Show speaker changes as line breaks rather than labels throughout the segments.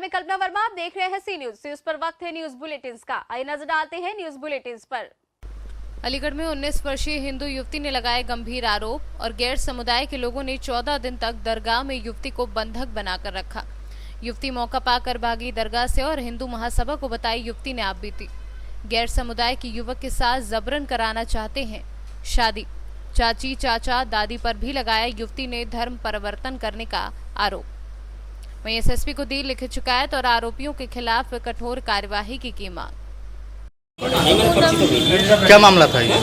मैं कल्पना वर्मा, आप देख रहे हैं सी न्यूज पर वक्त है न्यूज बुलेटिन्स का। आइए नजर डालते हैं न्यूज बुलेटिन्स पर। अलीगढ़ में 19 वर्षीय हिंदू युवती ने लगाए गंभीर आरोप और गैर समुदाय के लोगों ने 14 दिन तक दरगाह में युवती को बंधक बनाकर रखा। युवती मौका पाकर भागी दरगाह से और हिंदू महासभा को बताई युवती ने आप बीती। गैर समुदाय के युवक के साथ जबरन कराना चाहते हैं शादी। चाची चाचा दादी पर भी लगाया युवती ने धर्म परिवर्तन करने का आरोप। वहीं एसएसपी को दी लिखित शिकायत और आरोपियों के खिलाफ कठोर कार्यवाही की मांग।
क्या मामला था ये?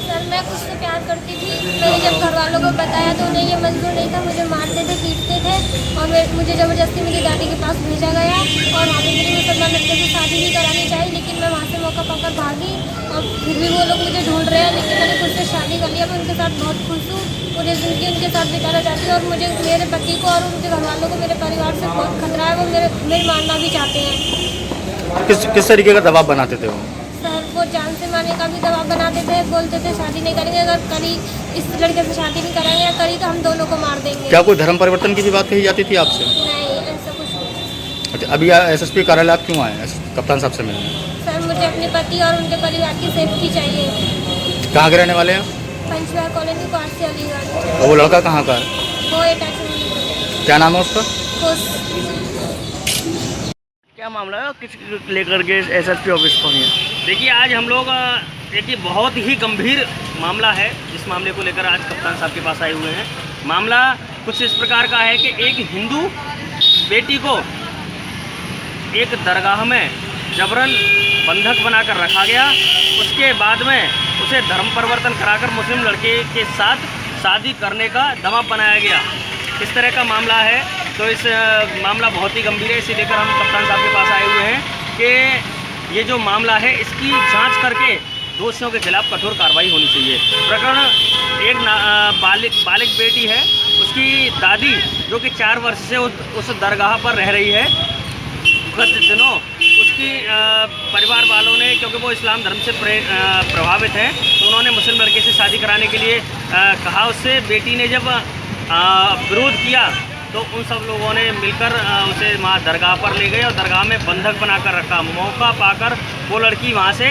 सर, मैं कुछ से प्यार करती थी। मैंने जब घर वालों को बताया तो उन्हें ये मंजूर नहीं था। मुझे मारते थे, पीटते थे और मुझे ज़बरदस्ती मेरी दादी के पास भेजा गया और वहाँ पे मेरी मुसलमान लड़के से शादी भी करानी चाहिए, लेकिन मैं वहाँ से मौका पाकर भागी और फिर भी वो लोग मुझे ढूंढ रहे हैं। लेकिन मैंने खुद से शादी कर लिया। मैं उनके साथ बहुत खुश हूँ। मुझे ज़िंदगी उनके साथ बिताना चाहती हूँ और मुझे मेरे पति को और उनके घर वालों को, मेरे परिवार से बहुत खतरा है। वो मेरे मारना भी चाहते हैं।
किस तरीके का दबाव बनाते थे वो?
सर, वो जान से मारने का भी दबाव बनाते थे। बोलते थे शादी नहीं करेंगे, अगर करी इस लड़के से शादी नहीं कराएंगे या करी तो हम दोनों को मार देंगे।
क्या कोई धर्म परिवर्तन की भी बात कही जाती थी आपसे?
नहीं, ऐसा कुछ नहीं।
अच्छा, अभी एसएसपी कार्यालय आप क्यों आए कप्तान साहब से मिलने?
सर, मुझे अपने पति और उनके परिवार की सेफ्टी चाहिए।
कहाँ के रहने वाले हैं?
पंचवार कॉलोनी पास से अलीगढ़।
और वो लड़का कहाँ का है?
वो अटैच।
क्या नाम है उसका?
क्या मामला है, किस लेकर के एसएसपी ऑफिस पहुँचे? देखिए, आज हम लोग एक बहुत ही गंभीर मामला है। इस मामले को लेकर आज कप्तान साहब के पास आए हुए हैं। मामला कुछ इस प्रकार का है कि एक हिंदू बेटी को एक दरगाह में जबरन बंधक बनाकर रखा गया। उसके बाद में उसे धर्म परिवर्तन कराकर मुस्लिम लड़के के साथ शादी करने का दबाव बनाया गया। इस तरह का मामला है। तो इस मामला बहुत ही गंभीर है। इसे लेकर हम कप्तान साहब के पास आए हुए हैं कि ये जो मामला है इसकी जांच करके दोषियों के खिलाफ कठोर कार्रवाई होनी चाहिए। प्रकरण एक बालिक बेटी है, उसकी दादी जो कि 4 वर्ष से उस दरगाह पर रह रही है। गत दिनों उसकी परिवार वालों ने, क्योंकि वो इस्लाम धर्म से प्रभावित हैं, तो उन्होंने मुस्लिम लड़के से शादी कराने के लिए कहा उससे। बेटी ने जब विरोध किया तो उन सब लोगों ने मिलकर उसे वहाँ दरगाह पर ले गए और दरगाह में बंधक बनाकर रखा। मौका पाकर वो लड़की वहाँ से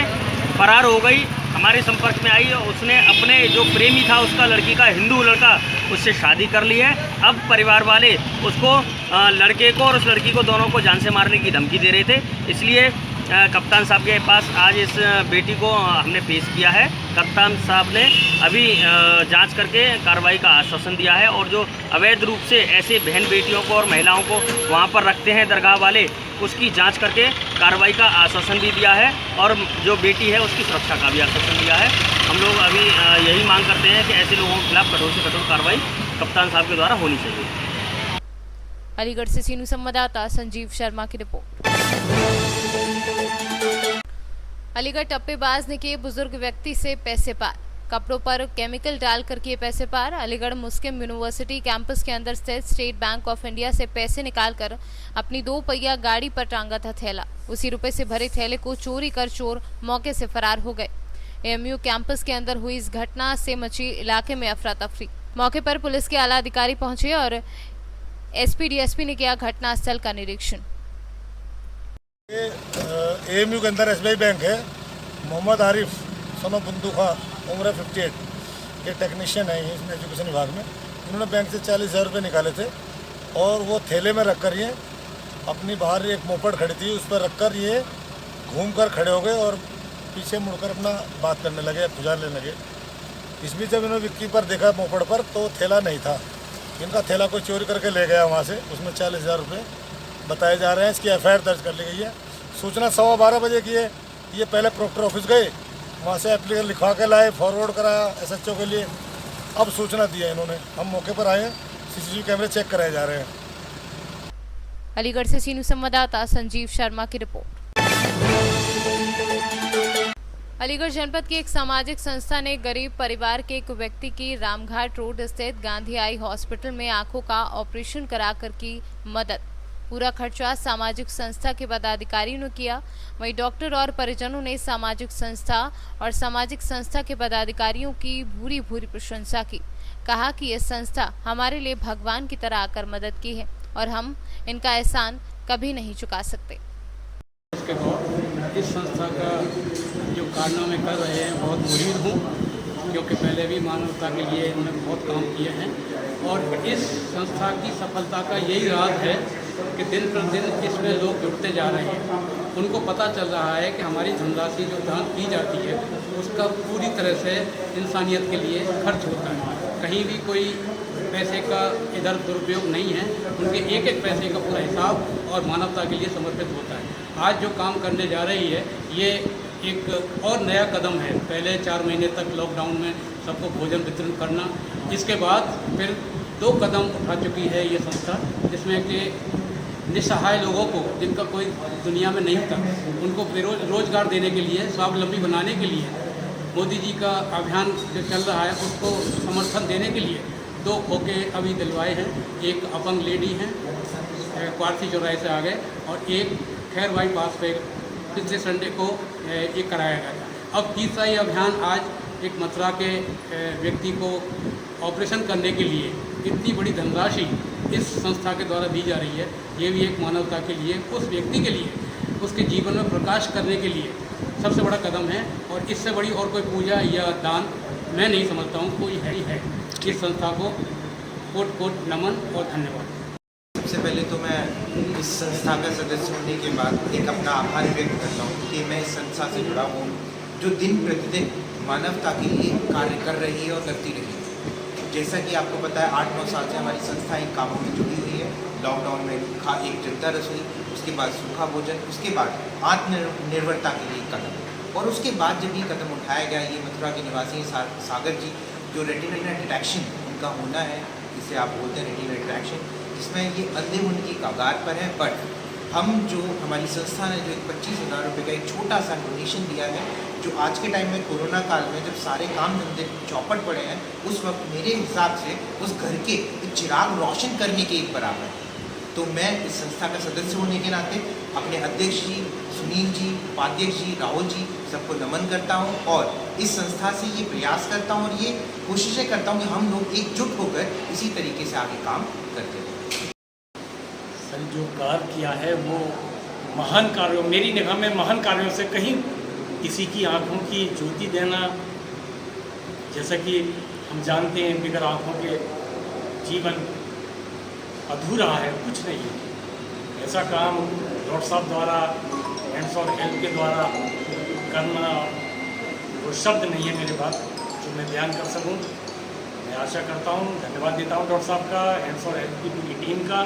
फरार हो गई। हमारे संपर्क में आई और उसने अपने जो प्रेमी था उसका, लड़की का, हिंदू लड़का, उससे शादी कर ली है। अब परिवार वाले उसको, लड़के को और उस लड़की को, दोनों को जान से मारने की धमकी दे रहे थे। इसलिए कप्तान साहब के पास आज इस बेटी को हमने पेश किया है। कप्तान साहब ने अभी जांच करके कार्रवाई का आश्वासन दिया है और जो अवैध रूप से ऐसे बहन बेटियों को और महिलाओं को वहां पर रखते हैं दरगाह वाले, उसकी जांच करके कार्रवाई का आश्वासन भी दिया है और जो बेटी है उसकी सुरक्षा का भी आश्वासन दिया है। हम लोग अभी यही मांग करते हैं कि ऐसे लोगों के खिलाफ कठोर से कठोर कार्रवाई कप्तान साहब के द्वारा होनी चाहिए।
अलीगढ़ से सीनू संवाददाता संजीव शर्मा की रिपोर्ट। अलीगढ़ टप्पेबाज ने किए बुजुर्ग व्यक्ति से पैसे पार। कपड़ों पर केमिकल डालकर किए पैसे पार। अलीगढ़ मुस्लिम यूनिवर्सिटी कैंपस के अंदर स्थित स्टेट बैंक ऑफ इंडिया से पैसे निकालकर अपनी 2 पहिया गाड़ी पर टांगा था थैला। उसी रुपए से भरे थैले को चोरी कर चोर मौके से फरार हो गए। एएमयू कैंपस के अंदर हुई इस घटना से मची इलाके में अफरा तफरी। मौके पर पुलिस के आला अधिकारी पहुंचे और एसपी डीएसपी ने किया घटनास्थल का निरीक्षण।
एएमयू के अंदर एसबीआई बैंक है। मोहम्मद आरिफ सोनो बंदूखा, उम्र 58, ये टेक्नीशियन है इसमें एजुकेशन विभाग में। इन्होंने बैंक से 40,000 रुपये निकाले थे और वो थैले में रखकर ये अपनी बाहर एक मोपड़ खड़ी थी, उस पर रखकर ये घूमकर खड़े हो गए और पीछे मुड़कर अपना बात करने लगे, फुजार लेने लगे। इस बीच जब इन्होंने विक्की पर देखा मोपड़ पर तो थैला नहीं था। इनका थैला कोई चोरी करके ले गया वहाँ से, उसमें 40,000 रुपये बताए जा रहे हैं। इसकी एफआईआर दर्ज कर ली गई है। सूचना 12:15 बजे की है। ये पहले प्रोक्टर ऑफिस गए, वहाँ से एप्लीकेशन लिखवा के लाए, फॉरवर्ड कराया एसएचओ के लिए। अब सूचना दी है इन्होंने। हम मौके पर आए हैं, सीसीटीवी कैमरे चेक कराए जा रहे हैं।
अलीगढ़ से सीनू संवाददाता संजीव शर्मा की रिपोर्ट। अलीगढ़ जनपद की एक सामाजिक संस्था ने गरीब परिवार के एक व्यक्ति की रामघाट रोड स्थित गांधी आई हॉस्पिटल में आंखों का ऑपरेशन कराकर की मदद। पूरा खर्चा सामाजिक संस्था के पदाधिकारियों ने किया। वहीं डॉक्टर और परिजनों ने सामाजिक संस्था और सामाजिक संस्था के पदाधिकारियों की भूरी भूरी प्रशंसा की। कहा कि यह संस्था हमारे लिए भगवान की तरह आकर मदद की है और हम इनका एहसान कभी नहीं चुका सकते।
उसके बाद इस संस्था का जो कारनामे कर रहे हैं बहुत मुरीद हूँ, क्योंकि पहले भी मानवता के लिए इन्होंने बहुत काम किए हैं और इस संस्था की सफलता का यही राज है कि दिन प्रतिदिन इसमें लोग जुड़ते जा रहे हैं। उनको पता चल रहा है कि हमारी धनराशि जो दान की जाती है उसका पूरी तरह से इंसानियत के लिए खर्च होता है, कहीं भी कोई पैसे का इधर दुरुपयोग नहीं है। उनके एक एक पैसे का पूरा हिसाब और मानवता के लिए समर्पित होता है। आज जो काम करने जा रही है ये एक और नया कदम है। पहले 4 महीने तक लॉकडाउन में सबको भोजन वितरण करना, इसके बाद फिर 2 कदम उठा चुकी है ये संस्था, जिसमें कि निसहाय लोगों को जिनका कोई दुनिया में नहीं था उनको रोजगार देने के लिए, स्वावलंबी बनाने के लिए मोदी जी का अभियान जो चल रहा है उसको समर्थन देने के लिए 2 खोखे अभी दिलवाए हैं। एक अपंग लेडी हैं क्वारसी चौराहे से आगे और एक खैर बाईपास पे पिछले संडे को ये कराया गया था। अब तीसरा ये अभियान आज एक मथुरा के व्यक्ति को ऑपरेशन करने के लिए इतनी बड़ी धनराशि इस संस्था के द्वारा दी जा रही है। ये भी एक मानवता के लिए, उस व्यक्ति के लिए, उसके जीवन में प्रकाश करने के लिए सबसे बड़ा कदम है और इससे बड़ी और कोई पूजा या दान मैं नहीं समझता हूँ कोई है ही है। इस संस्था को कोट कोट नमन और धन्यवाद।
सबसे पहले तो मैं इस संस्था का सदस्य होने के बाद एक अपना आभार व्यक्त करता हूँ कि मैं इस संस्था से जुड़ा हूँ जो दिन प्रतिदिन मानवता के लिए कार्य कर रही है और करती रही है। जैसा कि आपको पता है 8-9 साल से हमारी संस्था इन कामों में जुड़ी हुई है। लॉकडाउन में एक जनता रसोई, उसके बाद सूखा भोजन, उसके बाद आत्मनिर्भरता के लिए कदम, और उसके बाद जब ये कदम उठाया गया, ये मथुरा के निवासी सागर जी जो रेटिना डिटेक्शन उनका होना है, जिसे आप बोलते हैं रेटिना डिटेक्शन, जिसमें ये अंधे होने की कगार पर है। बट हम जो हमारी संस्था ने जो 25,000 रुपये का एक छोटा सा डोनेशन दिया है, जो आज के टाइम में कोरोना काल में जब सारे काम धंधे चौपट पड़े हैं, उस वक्त मेरे हिसाब से उस घर के एक चिराग रोशन करने के एक बराबर है। तो मैं इस संस्था का सदस्य होने के नाते अपने अध्यक्ष जी, सुनील जी, उपाध्यक्ष जी, राहुल जी, सबको नमन करता हूं और इस संस्था से ये प्रयास करता हूं और ये कोशिशें करता हूं कि हम लोग एकजुट होकर इसी तरीके से आगे काम करते रहें।
सर जो कार्य किया है वो महान कार्यों, मेरी निगाह में महान कार्यों से कहीं किसी की आँखों की ज्योति देना, जैसा कि हम जानते हैं बगैर आँखों के जीवन अधूरा है, कुछ नहीं है। ऐसा काम डॉक्टर साहब द्वारा, हैंड्स और हेल्थ के द्वारा करना वो शब्द नहीं है मेरे पास जो मैं बयान कर सकूं। मैं आशा करता हूं, धन्यवाद देता हूं डॉक्टर साहब का, हैंड्स और हेल्थ की पूरी टीम का,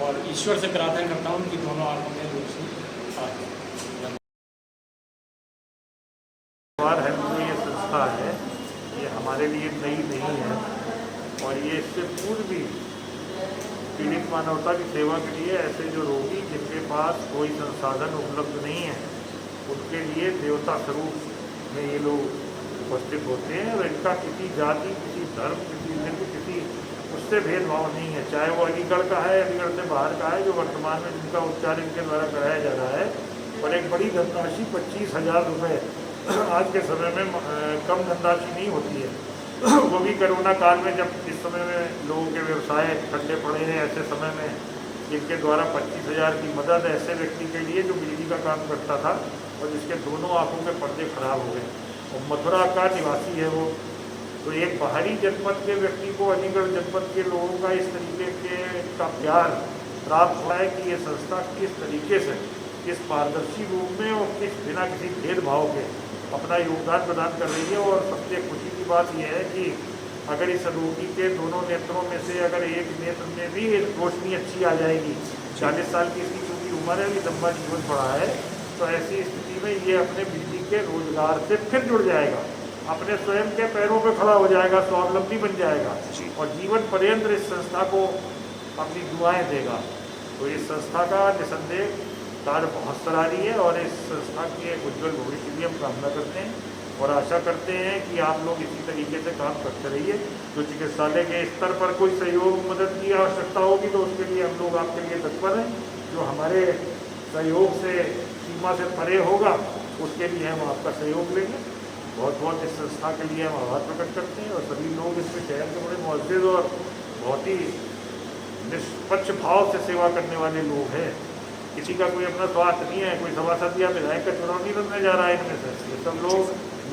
और ईश्वर से प्रार्थना करता हूं कि दोनों आंखों में रोशनी आ जाए।
ये संस्था है, ये हमारे लिए नई नहीं है और ये इससे पूर्व भी पीड़ित मानवता की सेवा के लिए ऐसे जो रोगी जिनके पास कोई संसाधन उपलब्ध नहीं है उनके लिए देवता स्वरूप में ये लोग उपस्थित होते हैं और इनका किसी जाति, किसी धर्म, किसी लिंग, किसी उससे भेदभाव नहीं है। चाहे वो अलीगढ़ का है, अलीगढ़ से बाहर का है, जो वर्तमान में जिनका उपचार इनके द्वारा कराया जा रहा है, और एक बड़ी धनराशि 25,000 रुपये आज के समय में कम धनराशि नहीं होती है। वो भी कोरोना काल में जब इस समय में लोगों के व्यवसाय ठंडे पड़े हैं, ऐसे समय में इनके द्वारा 25,000 की मदद ऐसे व्यक्ति के लिए जो बिजली का काम करता था और जिसके दोनों आंखों के पर्दे खराब हो गए और मथुरा का निवासी है वो, तो एक बाहरी जनपद के व्यक्ति को अलीगढ़ जनपद के लोगों का इस तरीके के का प्यार प्राप्त हुआ है कि ये संस्था किस तरीके से, किस पारदर्शी रूप में और किस बिना किसी भेदभाव के अपना योगदान प्रदान कर रही है। और सबसे खुशी की बात यह है कि अगर इस रोगी के दोनों नेत्रों में से अगर एक नेत्र में भी रोशनी अच्छी आ जाएगी, 40 साल की इसकी क्योंकि उम्र है, अभी लंबा जीवन पड़ा है, तो ऐसी स्थिति में ये अपने बिजली के रोजगार से फिर जुड़ जाएगा, अपने स्वयं के पैरों पर खड़ा हो जाएगा, स्वावलंबी बन जाएगा और जीवन पर्यंत इस संस्था को अपनी दुआएं देगा। तो इस संस्था का निसंदेह कार्य बहुत सराहनीय है और इस संस्था की एक उज्ज्वल भविष्य की भी हम कामना करते हैं और आशा करते हैं कि आप लोग इसी तरीके से काम करते रहिए। जो चिकित्सालय के स्तर पर कोई सहयोग, मदद की आवश्यकता होगी तो उसके लिए हम लोग आपके लिए तत्पर हैं। जो हमारे सहयोग से सीमा से परे होगा उसके लिए हम आपका सहयोग लेंगे। बहुत बहुत इस संस्था के लिए हम आभार प्रकट करते हैं और सभी लोग इसमें शहर के बड़े मुअज़्ज़िज़ और बहुत ही निष्पक्ष भाव से सेवा करने वाले लोग हैं। किसी का कोई अपना स्वार्थ नहीं है, कोई सभासद या विधायक का चुनाव नहीं लड़ने जा रहा है इनमें से। ये सब लोग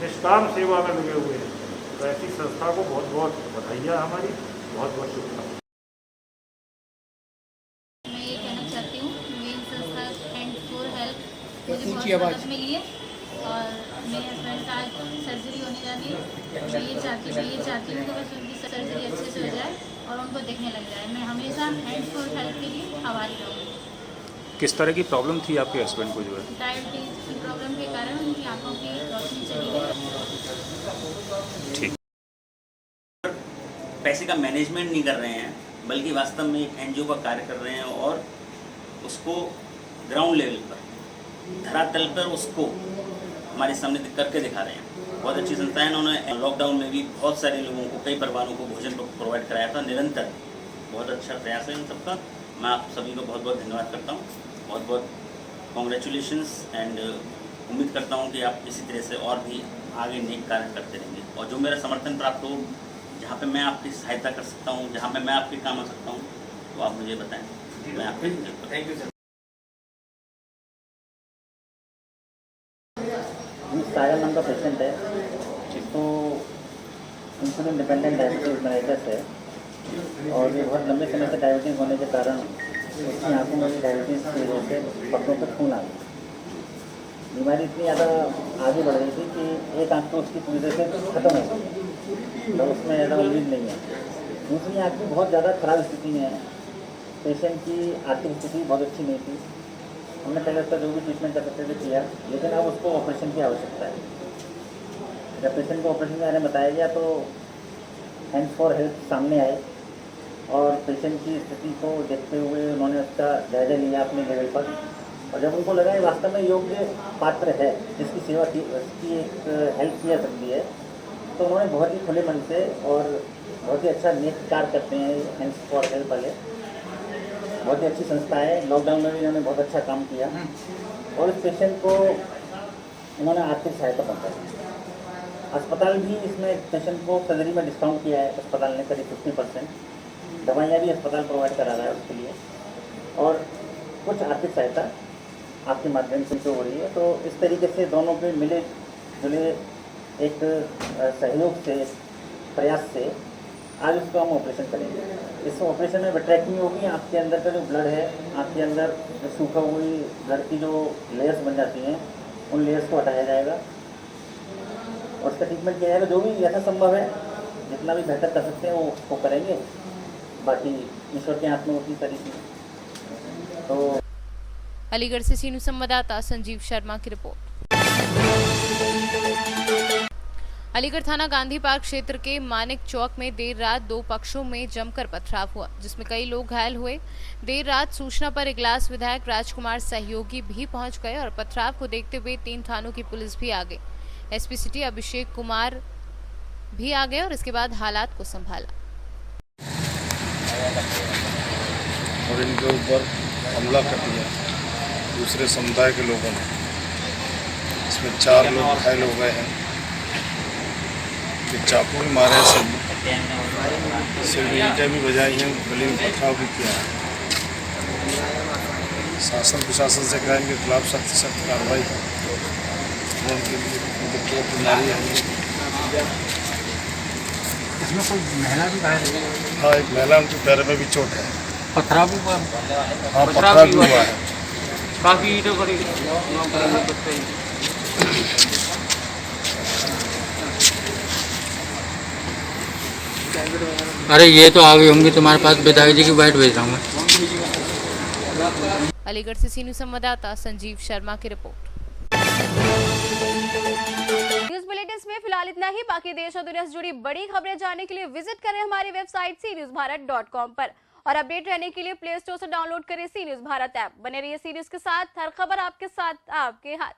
निष्काम सेवा में लगे हुए हैं। तो ऐसी संस्था को बहुत बहुत बधाइयाँ हमारी, बहुत बहुत शुभकामनाएं।
मैं ये कहना चाहती हूँ, मेरी संस्था हैंड फॉर हेल्प मुझे बहुत मदद मिली है और मेरे हस्बैंड का आज सर्जरी होने जा रही है। मैं ये चाहती हूँ कि बस उनकी सर्जरी अच्छे से हो जाए और उनको देखने लग जाए। मैं हमेशा हैंड फॉर हेल्प के लिए आभारी रहूँगी।
किस तरह की प्रॉब्लम थी आपके हस्बैंड को जो है?
डायबिटीज़ की प्रॉब्लम के कारण उनकी आंखों की रोशनी चली गई।
ठीक।
पैसे का मैनेजमेंट नहीं कर रहे हैं, बल्कि वास्तव में एक एनजीओ का कार्य कर रहे हैं और उसको ग्राउंड लेवल पर, धरातल पर उसको हमारे सामने करके दिखा रहे हैं। बहुत अच्छी संस्था है। उन्होंने लॉकडाउन में भी बहुत सारे लोगों को, कई परिवारों को भोजन प्रोवाइड कराया था निरंतर। बहुत अच्छा प्रयास है इन सबका। मैं आप सभी को बहुत बहुत धन्यवाद करता हूँ, बहुत बहुत कॉन्ग्रेचुलेशंस एंड उम्मीद करता हूँ कि आप इसी तरह से और भी आगे नेक कार्य करते रहेंगे और जो मेरा समर्थन प्राप्त हो, जहाँ पे मैं आपकी सहायता कर सकता हूँ, जहाँ पे मैं आपके काम आ सकता हूँ, तो आप मुझे बताएं। मैं आपकी थैंक यू सर।
सागर नाम का पेशेंट है जिसको इंसुलिन डिपेंडेंट डायबिटीज़ मेलाइटिस है और ये बहुत लंबे समय से डायबिटीज़ होने के कारण उसकी आंखों में डायबिटीज़ की वजह से पत्तों पर खून आ गया। बीमारी इतनी ज़्यादा आगे बढ़ रही थी कि एक आँख तो उसकी पूरी तरह से खत्म हो गई, तो उसमें ज़्यादा उम्मीद नहीं है। दूसरी आँख भी बहुत ज़्यादा ख़राब स्थिति में है। पेशेंट की आर्थिक स्थिति बहुत अच्छी नहीं थी। हमने पहले उसका जो भी ट्रीटमेंट कर सकते थे किया, लेकिन अब उसको ऑपरेशन की आवश्यकता है। जब पेशेंट को ऑपरेशन के बारे में बताया गया तो हैंड फॉर हेल्प सामने आए और पेशेंट की स्थिति को देखते हुए उन्होंने उसका जायजा लिया अपने लेवल पर और जब उनको लगा वास्तव में योग्य पात्र है जिसकी सेवा की, उसकी एक हेल्प की जा सकती है, तो उन्होंने बहुत ही खुले मन से और बहुत ही अच्छा नेक कार्य करते हैं हैंड्स फॉर हेल्प वाले। बहुत ही अच्छी संस्था है। लॉकडाउन में भी इन्होंने बहुत अच्छा काम किया और इस पेशेंट को उन्होंने आर्थिक सहायता पहुँचाई। अस्पताल भी इसमें पेशेंट को सर्जरी में डिस्काउंट किया है अस्पताल ने करीब 50%। दवाइयाँ भी अस्पताल प्रोवाइड करा रहा है उसके लिए और कुछ आर्थिक सहायता आपके माध्यम से हो रही है। तो इस तरीके से दोनों के मिले जुले एक सहयोग से, प्रयास से आज उसको हम ऑपरेशन करेंगे। इस ऑपरेशन में विट्रेक्टमी होगी। आपके अंदर का जो ब्लड है, आपके अंदर जो सूखा हुई ब्लड की जो लेयर्स बन जाती हैं, उन लेयर्स को हटाया जाएगा और उसका ट्रीटमेंट किया जाएगा। जो भी यथासंभव है, जितना भी बेहतर कर सकते हैं वो उसको करेंगे। बाकी ईश्वर के हाथ में होती सारी चीज़। तो
अलीगढ़ से सीनू संवाददाता संजीव शर्मा की रिपोर्ट। अलीगढ़ थाना गांधी पार्क क्षेत्र के मानिक चौक में देर रात दो पक्षों में जमकर पथराव हुआ, जिसमें कई लोग घायल हुए। देर रात सूचना पर इगलास विधायक राजकुमार सहयोगी भी पहुंच गए और पथराव को देखते हुए 3 थानों की पुलिस भी आ गई। एसपी सिटी अभिषेक कुमार भी आ गए और इसके बाद हालात को संभाला
और इनके ऊपर हमला कर दिया दूसरे समुदाय के लोगों ने। इसमें 4 लोग घायल हो गए हैं। चाकू भी मारे हैं, सिर ईंटें भी बजाई हैं, गले में पथराव भी किया है। शासन प्रशासन से कहा इनके खिलाफ सख्त से सख्त कार्रवाई उनके लिए बीमारी है।
इसमें कोई महिला भी घायल है?
हाँ, एक महिला, उनके पैर में भी चोट है।
पथराव भी हुआ?
हाँ, पथराव भी हुआ है।
काफ़ी ईंटों करी। अरे ये तो आ गई होंगी तुम्हारे पास, विधायक जी की बाइट भेज रहा हूँ मैं।
अलीगढ़ से सीनू संवाददाता संजीव शर्मा की रिपोर्ट। न्यूज बुलेटिन में फिलहाल इतना ही। बाकी देश और दुनिया से जुड़ी बड़ी खबरें जानने के लिए विजिट करें हमारी वेबसाइट cnewsbharat.com पर और अपडेट रहने के लिए प्ले स्टोर से डाउनलोड करें सी न्यूज भारत ऐप। बने रहिए सी न्यूज के साथ, हर खबर आपके साथ, आपके हाथ।